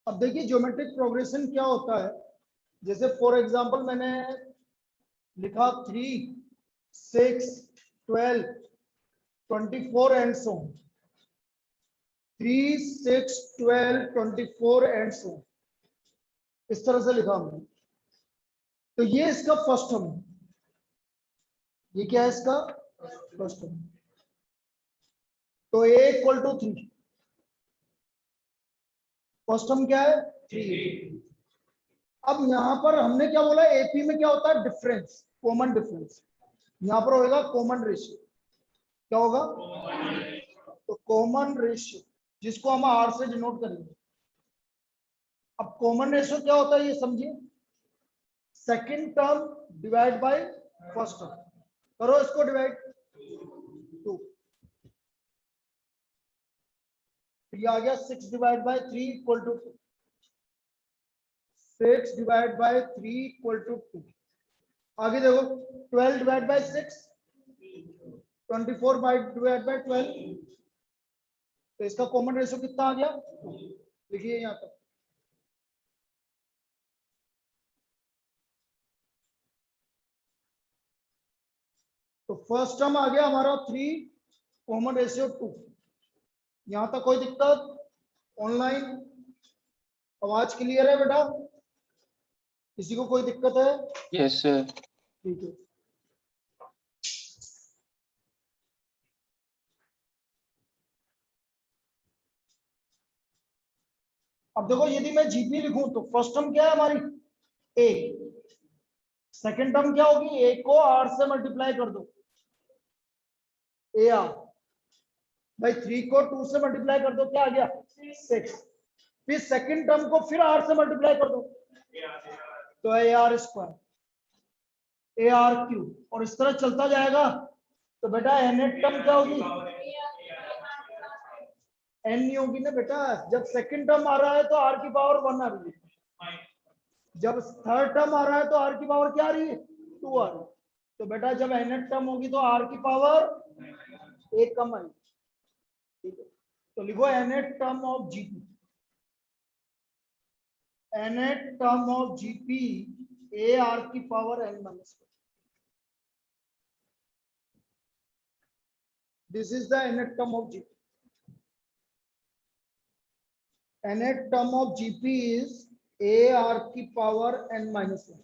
अब देखिए geometric progression क्या होता है। जैसे फॉर एग्जांपल मैंने लिखा 3, 6, 12, 24 एंड सो 3, 6, 12, 24 एंड सो, इस तरह से लिखा हमने। तो ये इसका फर्स्ट टर्म है। ये क्या है इसका फर्स्ट टर्म। तो a equal to 3, first term क्या है 3। अब यहां पर हमने क्या बोला, एपी में क्या होता है डिफरेंस, कॉमन डिफरेंस। यहां पर होगा कॉमन रेशियो। क्या होगा? तो कॉमन रेशियो, जिसको हम आर से डिनोट करेंगे। अब कॉमन रेशियो क्या होता है ये समझिए, second term divide by first term. करो इसको डिवाइड 2, ये आ गया 6 divide by 3 equal to 2। 6 divide by 3 equal to 2। आगे देखो 12 divide by 6, 24 by divide by 12। तो इसका कॉमन रेशियो कितना आ गया? देखिए यहाँ पर तो फर्स्ट टर्म आ गया हमारा 3, कॉमन रेशियो 2। यहां तक कोई दिक्कत? ऑनलाइन आवाज क्लियर है बेटा? किसी को कोई दिक्कत है? Yes sir. ठीक है। अब देखो यदि मैं जीपी लिखूं तो फर्स्ट टर्म क्या है हमारी ए, सेकंड टर्म क्या होगी, ए को आर से मल्टीप्लाई कर दो, ए आर भाई 3 को 2 से मल्टीप्लाई कर दो, क्या आ गया 6। फिर सेकंड टर्म को फिर आर से मल्टीप्लाई कर दो, तो A R square, A R cube, और इस तरह चलता जाएगा। तो बेटा nth टर्म क्या होगी? एन नहीं होगी ना बेटा, जब सेकंड टर्म आ रहा है तो आर की पावर 1 आ रही है, जब थर्ड टर्म आ रहा है तो आर की पावर क्या आ रही है 2 आ रही है। तो बेटा जब nth टर्म होगी तो आर की पावर 1 कम आएगी। ठीक है, तो लिखो nth term of GP, nth term of GP a are की power n minus. This is the nth term of GP. nth term of GP is a are की पावर n माइनस 1।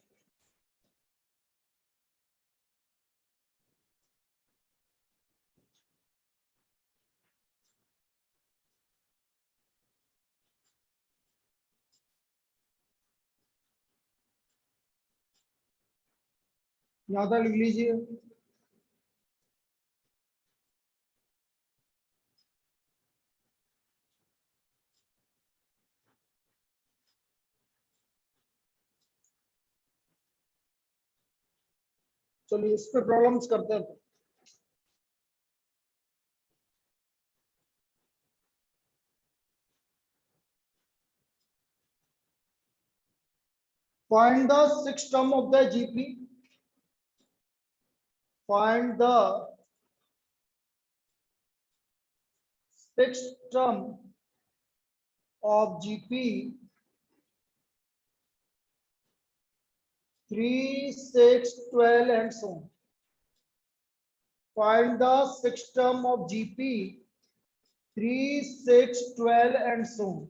यहां तक लिख लीजिए। चलिए इस पे प्रॉब्लम्स करते हैं। Find the sixth term of the GP. Find the sixth term of GP 3, 6, 12 and so on. Find the sixth term of GP 3, 6, 12 and so on.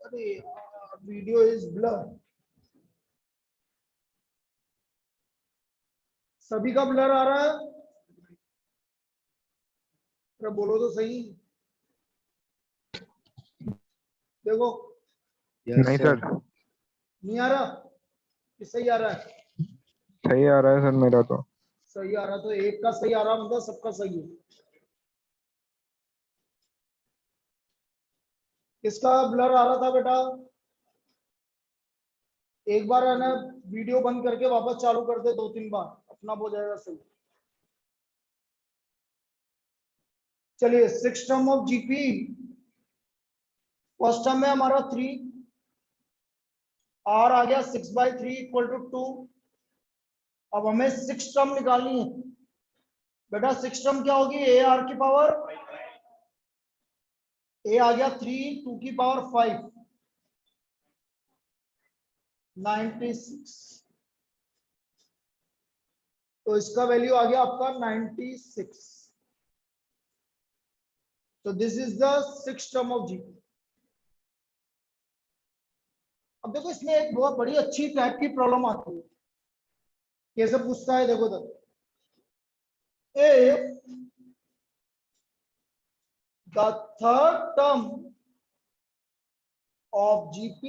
अरे वीडियो इज ब्लर, सभी का ब्लर आ रहा है? अरे बोलो तो सही। देखो नहीं सर, नहीं आ रहा कि सही आ रहा है? सही आ रहा है सर मेरा तो। सही आ रहा, तो एक का सही आ रहा मतलब सबका सही है। किसका ब्लर आ रहा था बेटा? एक बार है ना वीडियो बंद करके वापस चालू कर दे 2-3 बार, अपना हो जाएगा सही। चलिए six term of GP, first term में हमारा 3, आर आ गया 6/3 इक्वल टू 2, अब हमें 6 टर्म निकालनी है बेटा। 6 टर्म क्या होगी? ए आर की पावर, ए आ गया 3, 2 की पावर 5, 96। तो इसका वैल्यू आ गया आपका 96। तो this is the 6 term of GP. अब देखो इसमें एक बहुत बड़ी अच्छी टाइप की प्रॉब्लम आती है। कैसे पूछता है देखो तो, if the third term of GP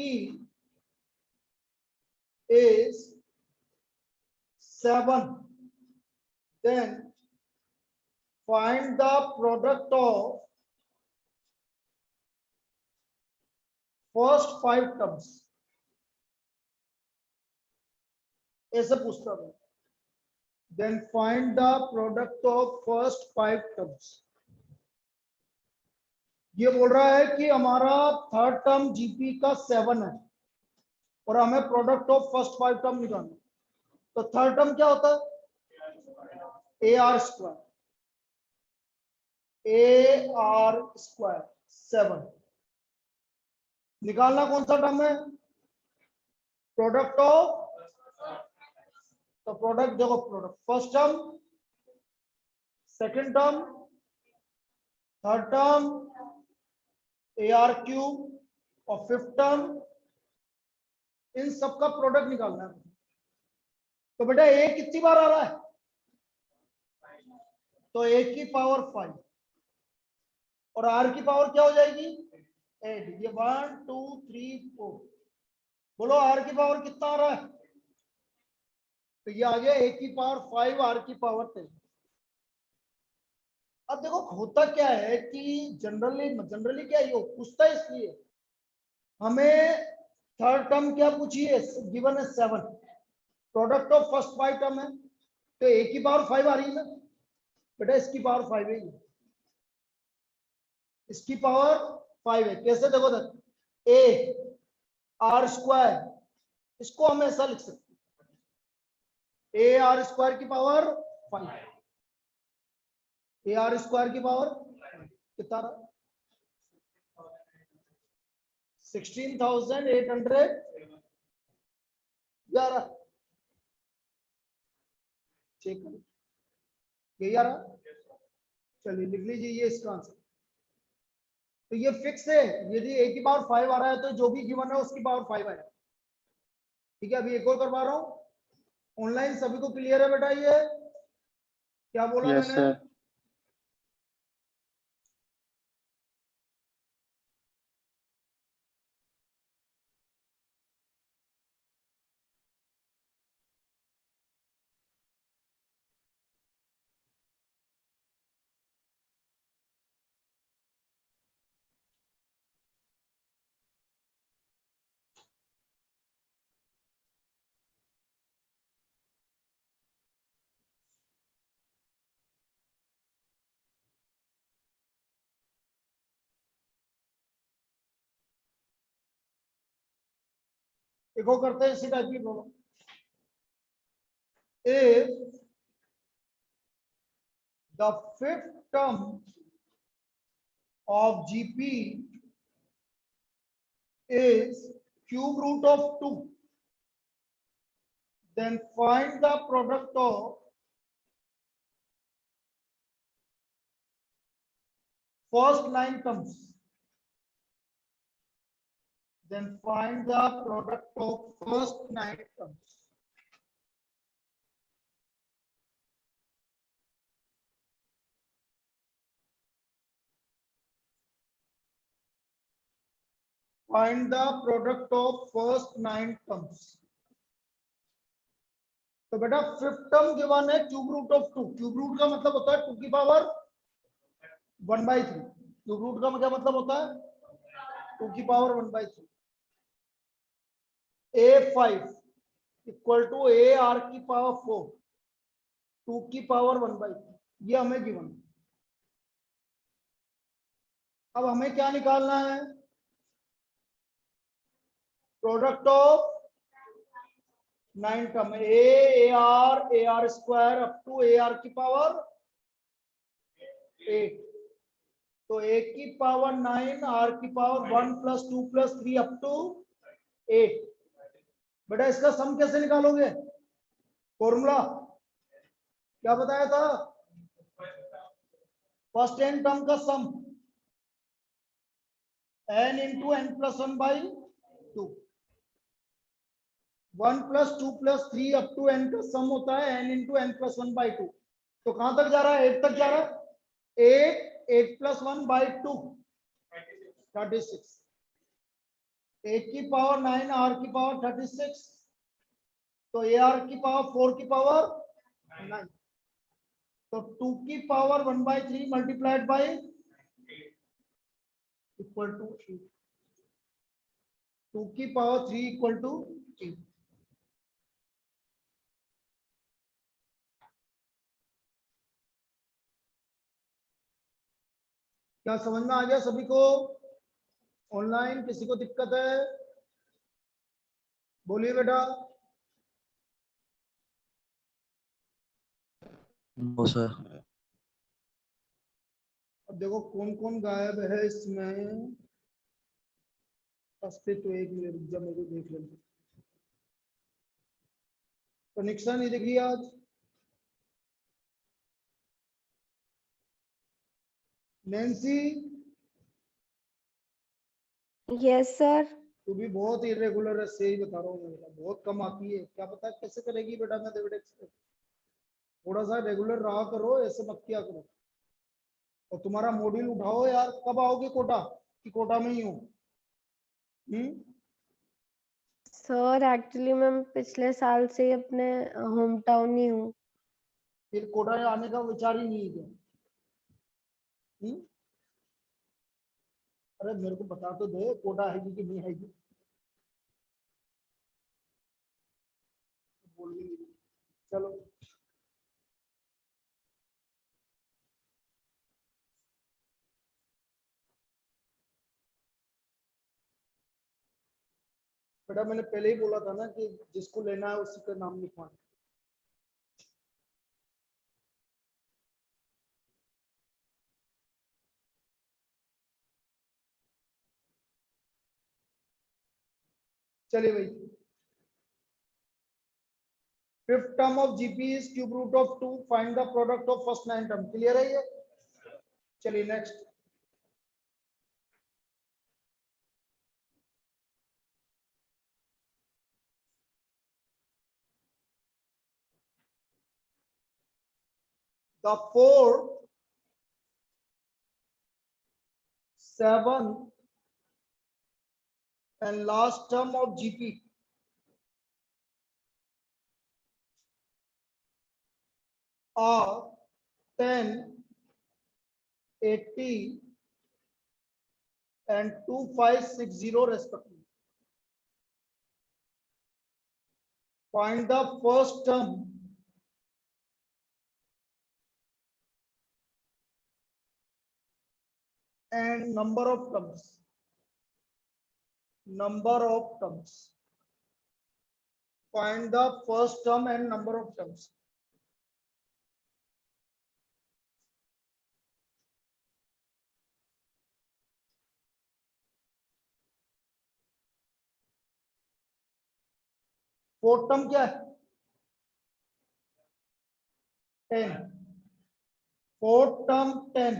is 7, then find the product of first 5 terms। ऐसे पूछता है। Then find the product of first 5 terms। ये बोल रहा है कि हमारा थर्ड टर्म जीपी का 7 है और हमें प्रोडक्ट ऑफ फर्स्ट 5 टर्म निकालना। तो थर्ड टर्म क्या होता है? A R square, A R square 7। निकालना कौन सा टर्म है? Product of. तो प्रोडक्ट देखो, product first term, second term, third term, A R cube और फिफ्थ टर्म, इन सब का प्रोडक्ट निकालना है। तो बेटा ए कितनी बार आ रहा है? तो ए की पावर 5 और आर की पावर क्या हो जाएगी? 8। ये 1 2 3 4। बोलो आर की पावर कितना आ रहा है? तो ये आ गया ए की पावर 5, आर की पावर 10। अब देखो होता क्या है कि जनरली क्या ये पूछता है, इसलिए हमें थर्ड टर्म क्या पूछी है? गिवन है 7, प्रोडक्ट ऑफ फर्स्ट 5 टर्म है, तो ए की पावर 5 आ रही है ना बेटा। इसकी पावर 5 है, इसकी पावर 5 है। कैसे देखो तक, ए आर स्क्वायर, इसको हम ऐसा लिख सकते हैं, ए आर स्क्वायर की पावर 5, ए आर स्क्वायर की पावर कितना रहा? 16,811। चेक करो, यही आ रहा। चलिए लिख लीजिए ये इसका आंसर। तो ये फिक्स है, यदि ए की पावर 5 आ रहा है तो जो भी गिवन है उसकी पावर 5 आएगा। ठीक है, अभी एक और करवा रहा हूं। ऑनलाइन सभी को क्लियर है बेटा? ये क्या बोला यस मैंने? सर। देखो करते हैं इसी टाइप की problem. If the fifth term of GP is cube root of 2, then find the product of first 9 terms। Then find the product of first 9 terms। Find the product of first 9 terms। तो बेटा fifth term given है cube root of 2। Cube root का मतलब होता है 2 की power 1/3। Cube root का क्या मतलब होता है? 2 की power 1/3। A5 equal to A are की पावर 4, 2 की पावर 1/3। ये हमें गिवन। अब हमें क्या निकालना है? Product of 9 term, A R AR square up to AR की पावर 8, तो A की पावर 9, R की पावर 1 + 2 + 3 अप टू 8। बेटा इसका सम कैसे निकालोगे? फॉर्मूला क्या बताया था? फर्स्ट n टर्म का सम n × n + 1/2, 1 + 2 + 3 up to n का सम होता है n × n + 1/2। तो कहां तक जा रहा है? 8 तक जा रहा है। 8 + 1/2 36, 8 की पावर 9, R की पावर 36, तो AR की पावर 4 की पावर 9, तो 2 की power 1/3 multiplied by equal to 8, 2 की पावर 3 इक्वल टू 8। क्या समझ में आ गया सभी को? ऑनलाइन किसी को दिक्कत है? बोलिए बेटा। No sir. अब देखो कौन कौन गायब है इसमें। फर्स्ट तो एक मिनट रुक जा, मेरे को देख लेंगे। कनेक्शन नहीं दिख रही आज। Nancy yes sir. तू भी बहुत इरेगुलर है, सही बता रहा हूँ मैं बेटा, बहुत कम आती है। क्या पता कैसे करेगी बेटा मैथमेटिक्स। थोड़ा सा रेगुलर रहा करो, ऐसे मत किया करो। और तुम्हारा मॉड्यूल उठाओ यार, कब आओगे कोटा? कि कोटा में ही हो? सर एक्चुअली मैं पिछले साल से ही अपने होम टाउन ही हूँ। फिर कोटा आने का विचार ही नहीं है? अरे मेरे को बता तो दे, कोटा है कि नहीं है? चलो बेटा, मैंने पहले ही बोला था ना कि जिसको लेना है उसी का नाम लिखवाना। चलिए भाई, fifth term of GP is cube root of 2, find the product of first 9 term. Clear है ये? चलिए next. The fourth, 7th and last term of GP are 10, 80 and 2560 respectively. Find the first term and number of terms. Number of terms. Find the first term and number of terms. Fourth term क्या है? 10। Fourth term 10।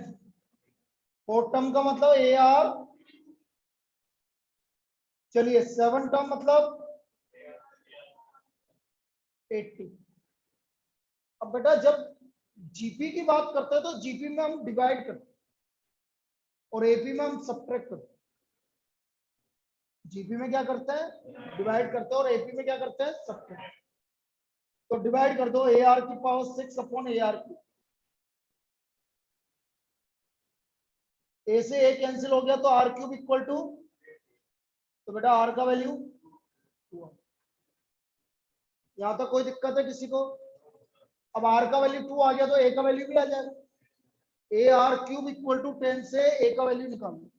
Fourth term का मतलब AR। चलिए 7 term मतलब 80। अब बेटा जब GP की बात करते हैं तो जीपी में हम डिवाइड करते हैं और एपी में हम सब्ट्रैक्ट करते हैं। जीपी में क्या करते हैं? डिवाइड करते हैं, और एपी में क्या करते हैं? सब्ट्रैक्ट। तो डिवाइड कर दो AR की पावर 6 अपॉन AR की। A से A कैंसिल हो गया तो R³ इक्वल टू, तो बेटा R का वैल्यू 2। यहां तक कोई दिक्कत है किसी को? अब R का वैल्यू 2 आ गया तो A का वैल्यू भी आ जाएगा। AR³ इक्वल टू 10 से A का वैल्यू निकालना।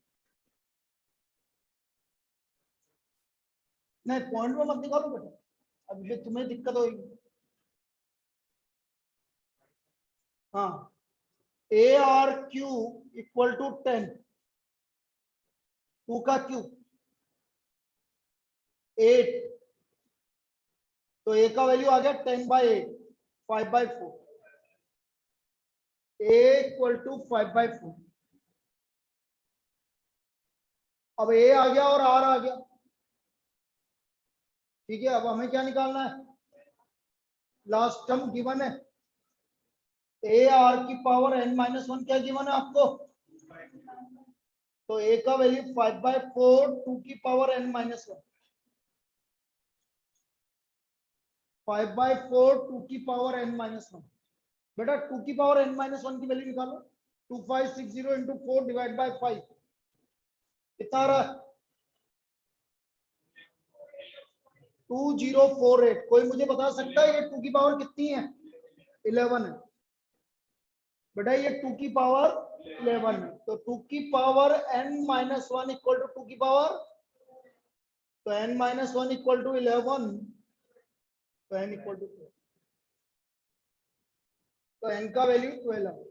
नहीं पॉइंट में मत निकालो बेटा, अभी तुम्हें दिक्कत होगी। हाँ, A R cube equal to 10, 2 का क्यूब 8, तो ए का वैल्यू आ गया 10/8, 5/4, ए इक्वल टू 5/4। अब ए आ गया और आर आ गया, ठीक है। अब हमें क्या निकालना है, लास्ट टर्म गिवन है, ए आर की पावर n-1 क्या गिवन है आपको, तो ए का वैल्यू 5/4, 2 की पावर n-1, 5/4, 2 की पावर n-1। बेटा 2 की पावर n-1 की वैल्यू निकालो, 2560 इंटू 4 डिवाइड बाय 5 कितना आ रहा है, 2048। कोई मुझे बता सकता है ये 2 की पावर कितनी है, 11 है। बेटा ये 2 की पावर 11 है, तो 2 की पावर n-1 इक्वल टू 2 की पावर, तो n-1 इक्वल टू 11, तो n इक्वल टू 12, तो n का वैल्यू 12 है।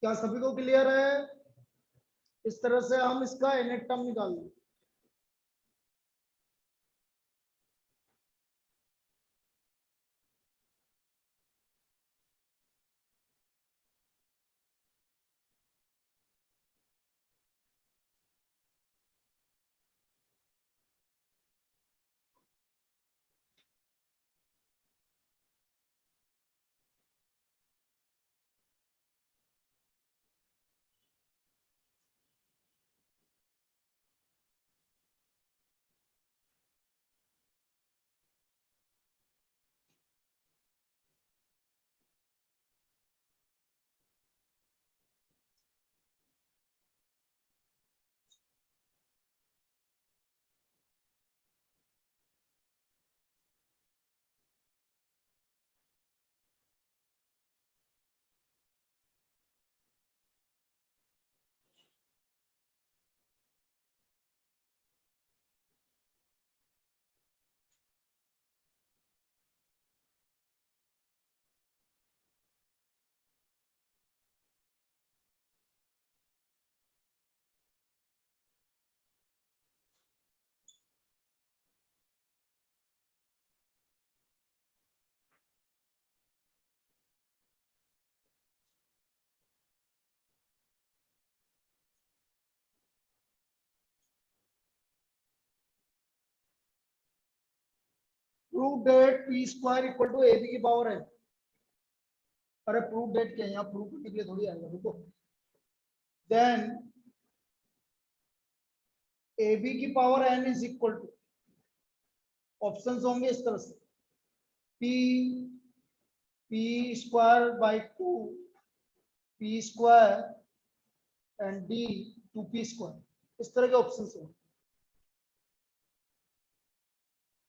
क्या सभी को क्लियर है, इस तरह से हम इसका nth टर्म निकाल लें। Prove that P square equal to A B की पावर है। अरे प्रूव डेट क्या है, यहाँ प्रूव करने के लिए थोड़ी आएगा, रुको। देन ए बी की power n is equal to, options होंगे इस तरह से, P P square by 2 P square and D 2p square, इस तरह के ऑप्शंस होंगे।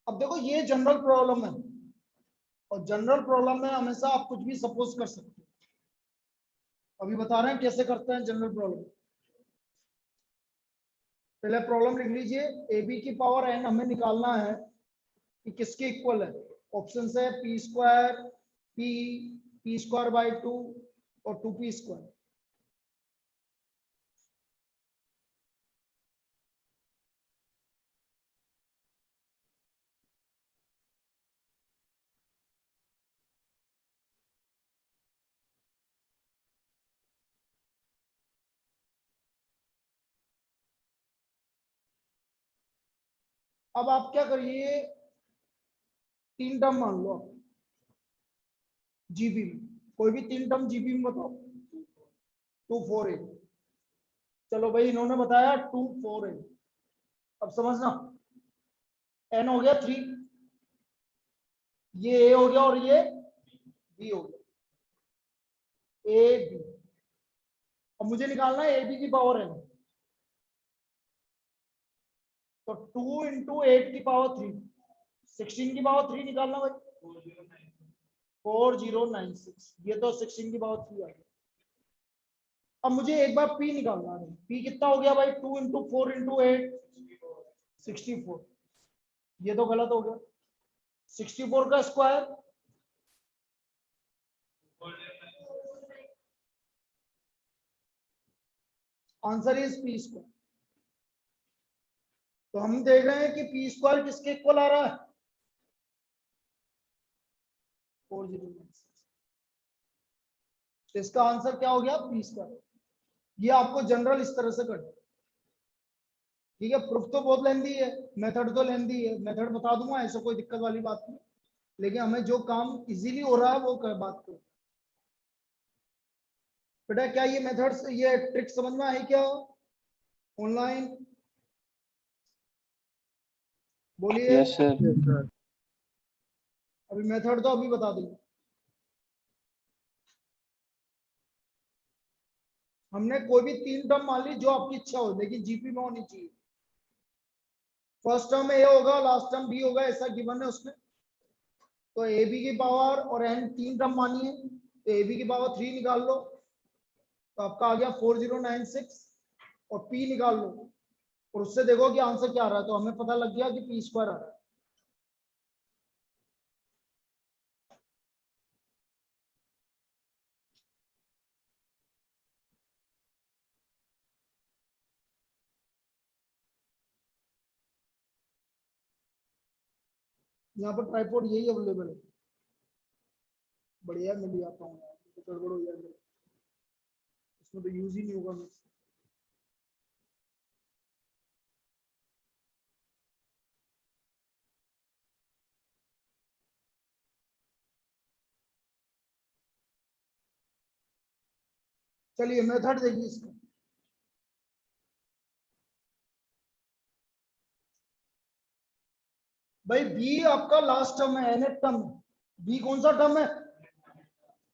अब देखो ये जनरल प्रॉब्लम है, और जनरल प्रॉब्लम में हमेशा आप कुछ भी सपोज कर सकते हो। अभी बता रहे हैं कैसे करते हैं जनरल प्रॉब्लम। पहले प्रॉब्लम लिख लीजिए, ए बी की पावर n हमें निकालना है कि किसके इक्वल है। ऑप्शन है P square, P square by 2 और 2p स्क्वायर। अब आप क्या करिए, 3 टर्म मान लो जीबी में, कोई भी 3 टर्म जीबी में बताओ। 248, चलो भाई इन्होंने बताया 248। अब समझना, n हो गया 3, ये a हो गया और ये b हो गया, a b। अब मुझे निकालना है a b की पावर n, तो 2 इंटू 8 की पावर 3, 16 की पावर 3 निकालना भाई, 4096, ये तो 16 की पावर 3 आ गया। अब मुझे एक बार पी निकालना है। पी कितना हो गया भाई? 2 इंटू 4 इंटू 8 64। ये तो गलत हो गया। 64 का square answer is P square. तो हम देख रहे हैं कि पी स्क्वायर किसके इक्वल आ रहा है? 4096। तो इसका आंसर क्या हो गया? P square. ये आपको जनरल इस तरह से करना, ठीक है। प्रूफ तो बहुत लेंदी है, मेथड तो लेंदी है, मेथड बता दूंगा, ऐसा कोई दिक्कत वाली बात नहीं। लेकिन हमें जो काम इजीली हो रहा है वो कर बात करो। बेटा क्या ये मेथड, ये ट्रिक समझ में आई क्या ऑनलाइन? बोलिए। Yes sir. Yes, sir. अभी मेथड तो अभी बता दूंगा। हमने कोई भी 3 टर्म मान ली जो आपकी इच्छा हो, लेकिन जीपी में होनी चाहिए। फर्स्ट टर्म ए होगा, लास्ट टर्म बी होगा, ऐसा गिवन है उसमें। तो ए बी की पावर और एन 3 टर्म मानिए, तो ए बी की पावर 3 निकाल लो, तो आपका आ गया 4096। और पी निकाल लो और उससे देखो कि आंसर क्या आ रहा है। तो हमें पता लग गया कि पी स्क्वायर आ रहा है। यहाँ पर ट्राइपॉड यही अवेलेबल है, बढ़िया मिल जाता हूँ यार, तो गड़बड़ हो जाएगा, इसमें तो यूज ही नहीं होगा मुझसे। चलिए मेथड देखिए इसका। भाई बी आपका लास्ट टर्म है, एनएथ टर्म है। बी कौन सा टर्म है?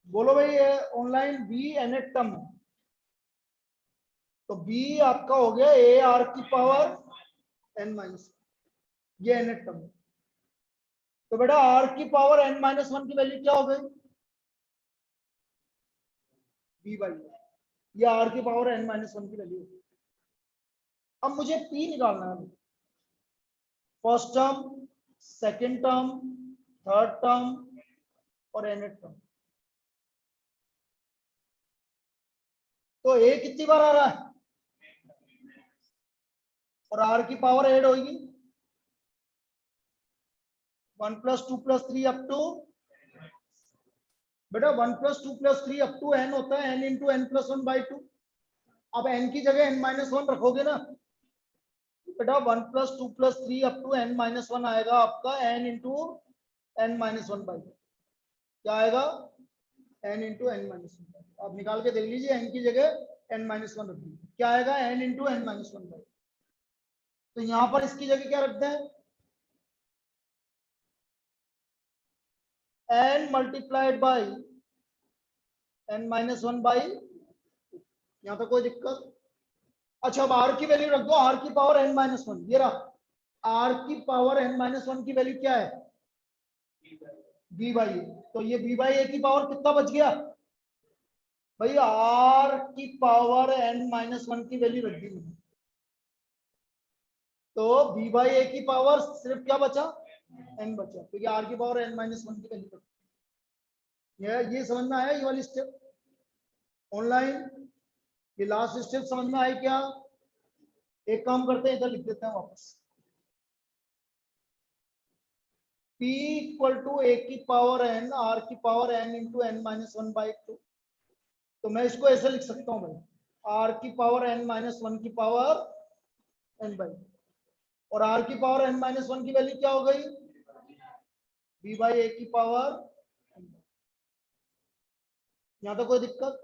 बोलो भाई ऑनलाइन, बी एनएथ टर्म है। तो बी आपका हो गया ए आर की पावर एन माइनस, ये एनएथ टर्म है। तो बेटा आर की पावर एन माइनस 1 की वैल्यू क्या हो गई? बी बाई, ये आर की पावर एन माइनस 1 की वैल्यू। अब मुझे पी निकालना है। First term, second term, third term और एनएथ टर्म। तो ए कितनी बार आ रहा है? और आर की पावर ऐड होगी 1 + 2 + 3 अप टू, बेटा 1 + 2 + 3 अप टू एन होता है, एन इंटू एन प्लस 1/2। अब एन की जगह n - 1 रखोगे ना, बेटा 1 + 2 + 3 अप टू n - 1 आएगा आपका n इंटू n - 1/2। क्या आएगा? n into n - 1। आप निकाल के देख लीजिए, n की जगह n - 1 रख दीजिए, क्या आएगा? n into n - 1/2। तो यहां पर इसकी जगह क्या रखते हैं? n multiplied by n - 1/2। यहां तक कोई दिक्कत? अच्छा अब r की वैल्यू रख दो, r की पावर n - 1। ये रहा r की पावर n - 1 की वैल्यू क्या है? b बाई ए। तो ये b बाई ए की पावर कितना बच गया भाई? r की पावर n - 1 की वैल्यू रख दी। तो b बाई ए की पावर सिर्फ क्या बचा? n बचा, क्योंकि r की पावर n - 1 की वैल्यू। ये समझ में आया? ये वाली स्टेप ऑनलाइन, ये लास्ट स्टेप समझ में आई क्या? एक काम करते हैं, इधर लिख देते हैं वापस। P = a की पावर n, r की पावर n इंटू n - 1/2। तो मैं इसको ऐसे लिख सकता हूँ भाई, r की पावर n - 1 की पावर n/2। और r की पावर n - 1 की वैल्यू क्या हो गई? b बाई ए की पावर। यहाँ तो कोई दिक्कत?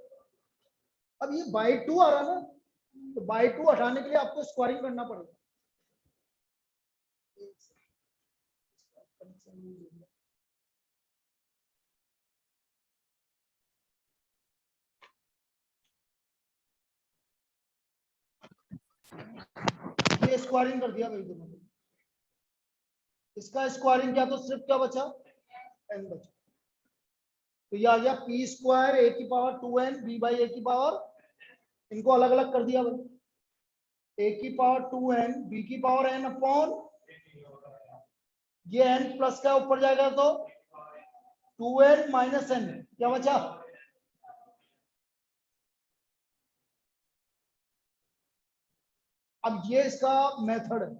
अब ये बाई 2 आ रहा ना, तो बाई 2 हटाने के लिए आपको स्क्वायरिंग करना पड़ेगा। ये स्क्वायरिंग कर दिया भाई दोनों, इसका स्क्वायरिंग किया तो सिर्फ क्या बचा? n बचा। तो ये आ गया p² a की power 2n b by a की पावर इनको अलग अलग कर दिया भाई, a की पावर 2n b की पावर n अपॉन ये n प्लस का ऊपर जाएगा तो 2n माइनस n, क्या बचा? अब ये इसका मेथड है।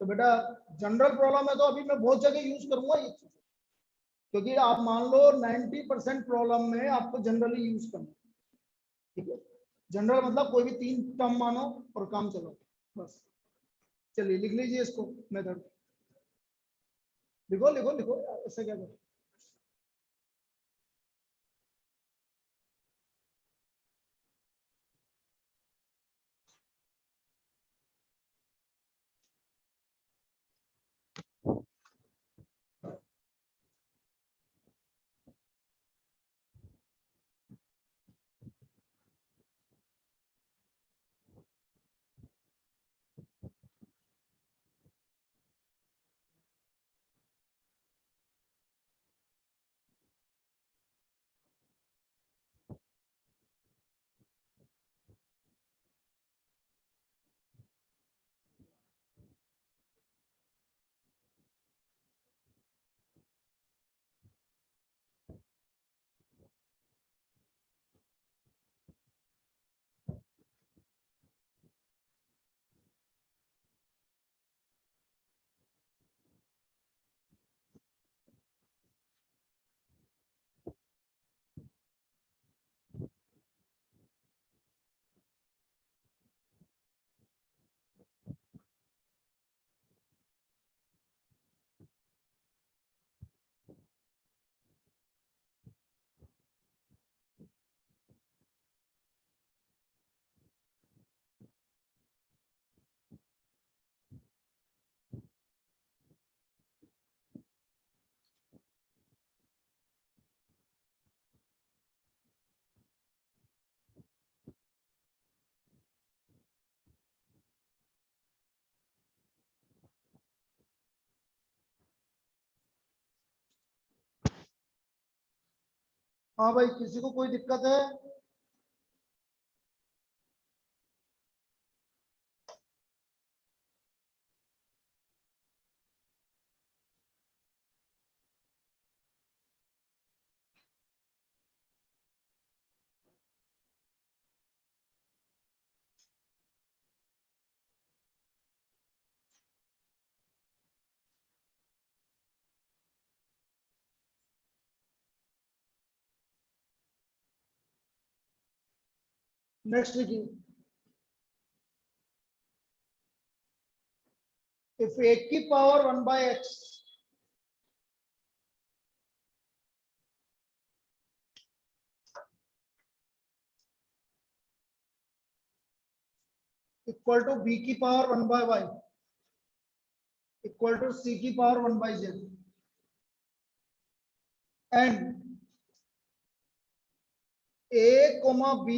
तो बेटा जनरल प्रॉब्लम है तो अभी मैं बहुत जगह यूज करूंगा ये चीज, क्योंकि आप मान लो 90% प्रॉब्लम में आपको जनरली यूज करना, ठीक है। जनरल मतलब कोई भी 3 टर्म मानो और काम चलो बस। चलिए लिख लीजिए इसको मेथड, लिखो लिखो लिखो, ऐसे क्या करो। हाँ भाई, किसी को कोई दिक्कत है? नेक्स्ट लिखिए, इफ a की power 1/x equal to b की power 1/y equal to c की power 1/z and a, b,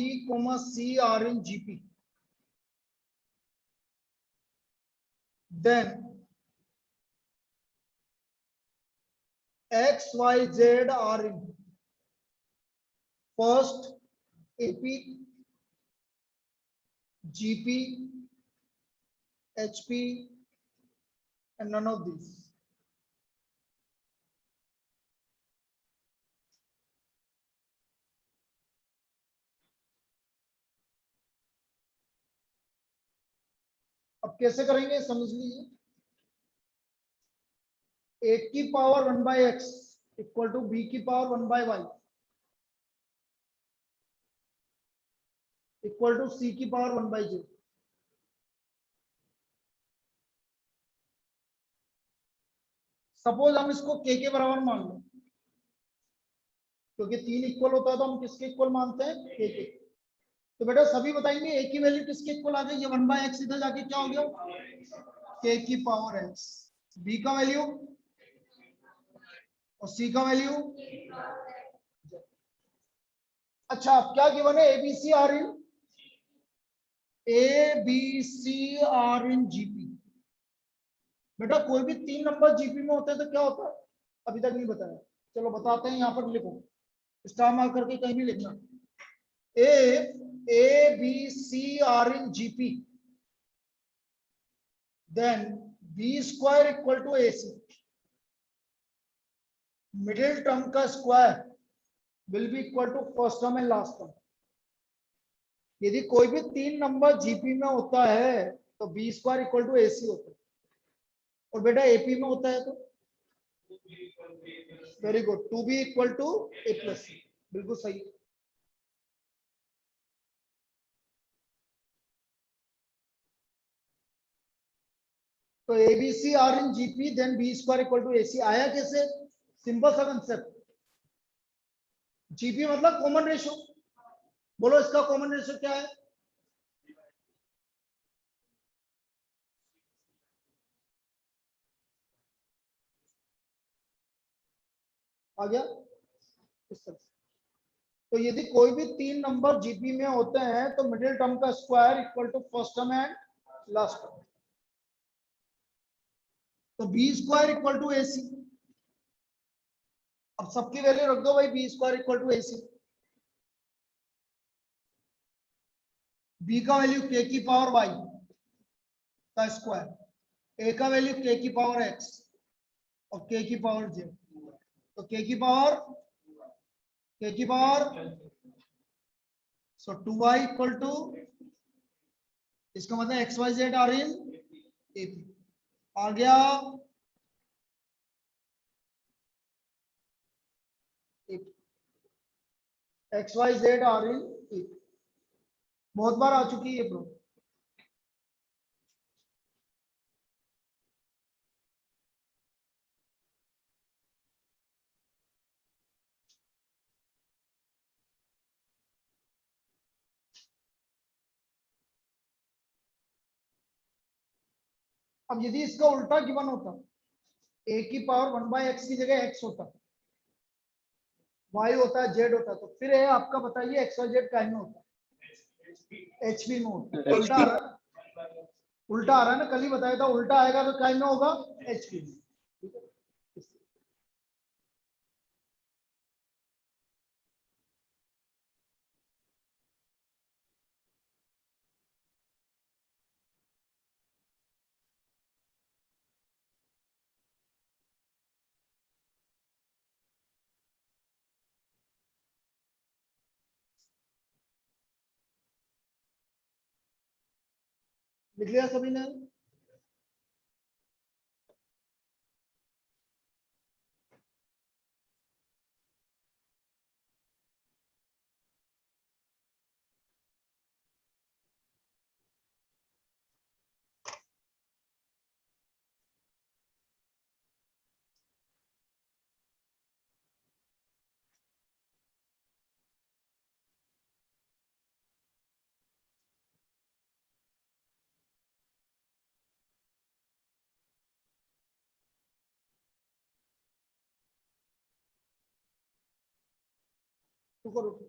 c are in GP, then x, y, z are in first AP, GP, HP, and none of these. अब कैसे करेंगे समझ लीजिए, a की power 1/x equal to b की power 1/y equal to c की power 1/z। Suppose हम इसको k के बराबर मान लो, क्योंकि 3 इक्वल होता है तो हम किसके इक्वल मानते हैं? k के। तो बेटा सभी बताएंगे a की वैल्यू किसके इक्वल आ गई? ये 1/x इधर जाके क्या हो गया? k की पावर x। b का वैल्यू और c का वैल्यू। अच्छा, अब क्या गिवन है? ABC are in GP. बेटा कोई भी 3 नंबर जीपी में होते हैं तो क्या होता है? अभी तक नहीं बताया, चलो बताते हैं। यहाँ पर लिखो, स्टार मार्क करके कहीं भी लिखना। ए A, B, C are in GP, then B square equal to AC. Middle term का square will be equal to first term and last term. यदि कोई भी 3 नंबर जीपी में होता है तो B square equal to AC होता है, और बेटा एपी में होता है तो very good, 2b equal to A plus, बिल्कुल सही। तो ABC are in GP then B square equal to AC आया कैसे? सिंपल सा कंसेप्ट, जीपी मतलब कॉमन रेशियो, बोलो इसका कॉमन रेशियो क्या है? आ गया इस तरह से। तो यदि कोई भी 3 नंबर जीपी में होते हैं तो मिडिल टर्म का square equal to first term and last term. तो B square equal to a c, अब सबकी वैल्यू रख दो भाई, b square equal to a c. B का वैल्यू के की पावर वाई का स्क्वायर, ए का वैल्यू के की पावर एक्स और के की पावर जे, तो के की power so 2y equal to, इसका मतलब x y z are in AP. आ गया x y z are in AP, बहुत बार आ चुकी है प्रॉब्लम। अब यदि इसका उल्टा गिवन होता, ए की पावर 1/x की जगह x होता, y होता है, z होता, तो फिर आपका बताइए एक्स वाई जेड काहे में होता? एचपी में होता। उल्टा आ रहा है, उल्टा आ रहा है ना, कल ही बताया था उल्टा आएगा तो काहे में होगा? एचपी में। लिख लिया सभी ने? रुको रुको,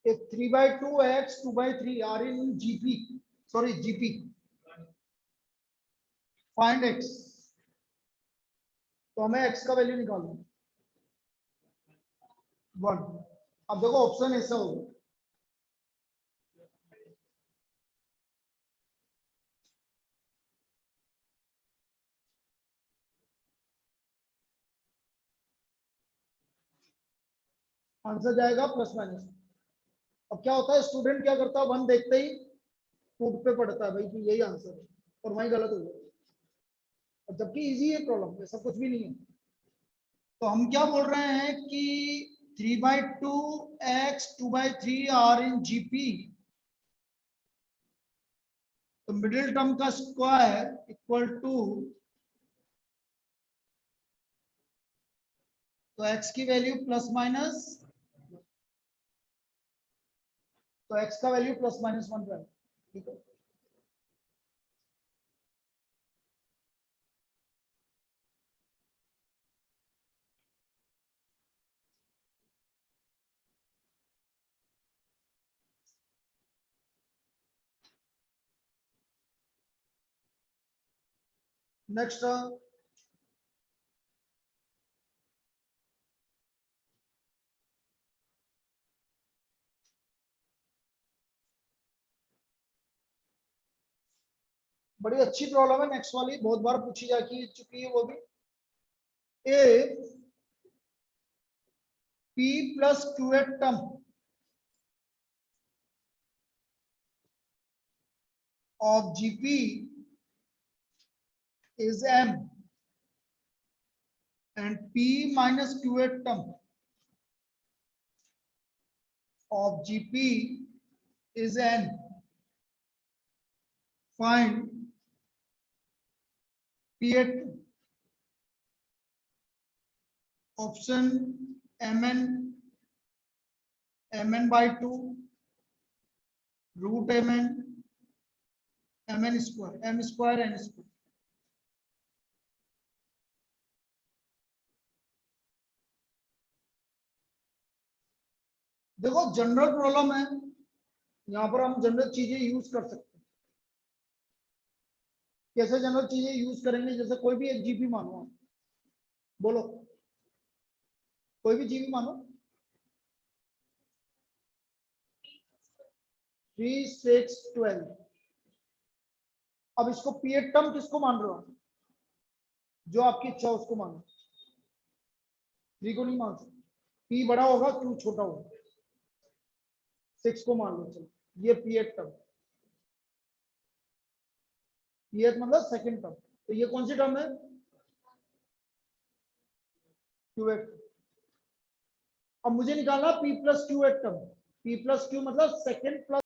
एक 3/2x 2/3 are in GP, sorry GP, find x, तो हमें x का वैल्यू निकालना 1। अब देखो ऑप्शन ऐसा होगा, आंसर जाएगा प्लस माइनस। अब क्या होता है, स्टूडेंट क्या करता है, 1 देखते ही फूट पे पड़ता है भाई कि यही आंसर है, और वही गलत हो गया, और जबकि इजी है प्रॉब्लम, ऐसा कुछ भी नहीं है। तो हम क्या बोल रहे हैं कि 3/2x 2/3 आर इन जीपी, तो मिडिल टर्म का स्क्वायर इक्वल टू, तो x की वैल्यू प्लस माइनस, तो x का वैल्यू प्लस माइनस 1 रहेगा, ठीक है। नेक्स्ट बड़ी अच्छी प्रॉब्लम है, नेक्स्ट वाली बहुत बार पूछी जा चुकी है वो भी। A p plus qth term of GP is M and P minus QA term of GP is N. Find P8. Option Mn by 2 root Mn square, M square N square. देखो general problem है, यहां पर हम general चीजें use कर सकते हैं। कैसे जनरल चीजें यूज करेंगे? जैसे कोई भी एक जीपी मानो, आप बोलो कोई भी जीपी मानो, 3 6 12। अब इसको पीएट टर्म किसको मान रहे हो? जो आपकी इच्छा उसको मानो, 3 को नहीं मान सकते। पी बड़ा होगा, क्यू छोटा होगा। 6 को मान लो, चलो ये पीएट टर्म, पीएट मतलब सेकंड टर्म। तो ये कौन सी टर्म है? क्यूएट। अब मुझे निकालना p plus qth term. P plus q मतलब सेकंड प्लस